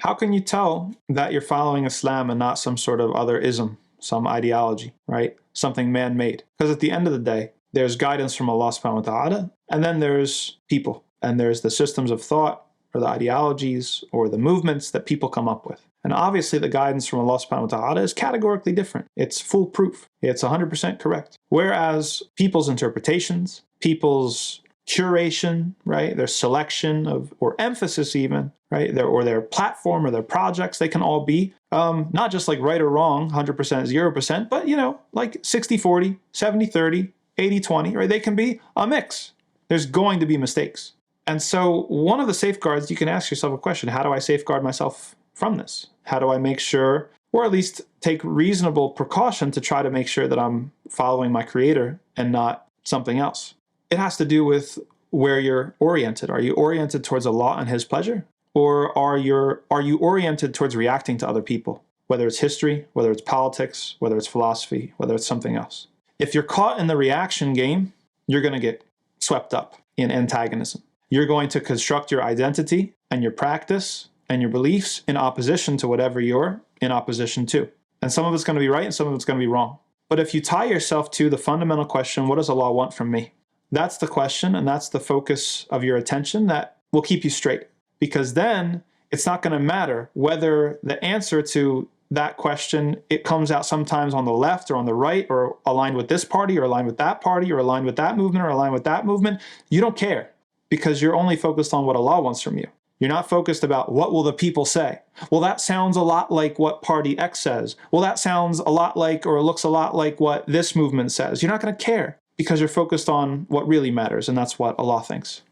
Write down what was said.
How can you tell that you're following Islam and not some sort of other ism, some ideology, right? Something man-made. Because at the end of the day, there's guidance from Allah subhanahu wa ta'ala, and then there's people, and there's the systems of thought, or the ideologies, or the movements that people come up with. And obviously the guidance from Allah subhanahu wa ta'ala is categorically different. It's foolproof. It's 100% correct. Whereas people's interpretations, people's curation, right, their selection of, or emphasis even, right, their platform or their projects, they can all be not just like right or wrong, 100%, 0%, but like 60-40, 70-30, 80-20, right? They can be a mix. There's going to be mistakes. And so one of the safeguards, you can ask yourself a question: how do I safeguard myself from this? How do I make sure, or at least take reasonable precaution to try to make sure that I'm following my Creator and not something else? It has to do with where you're oriented. Are you oriented towards Allah and His pleasure? Or are you oriented towards reacting to other people? Whether it's history, whether it's politics, whether it's philosophy, whether it's something else. If you're caught in the reaction game, you're going to get swept up in antagonism. You're going to construct your identity and your practice and your beliefs in opposition to whatever you're in opposition to. And some of it's going to be right and some of it's going to be wrong. But if you tie yourself to the fundamental question, what does Allah want from me? That's the question, and that's the focus of your attention that will keep you straight. Because then it's not going to matter whether the answer to that question, it comes out sometimes on the left or on the right, or aligned with this party or aligned with that party or aligned with that movement or aligned with that movement. You don't care, because you're only focused on what Allah wants from you. You're not focused about what will the people say. Well, that sounds a lot like what party X says. Well, that sounds a lot like, or looks a lot like what this movement says. You're not going to care, because you're focused on what really matters, and that's what Allah thinks.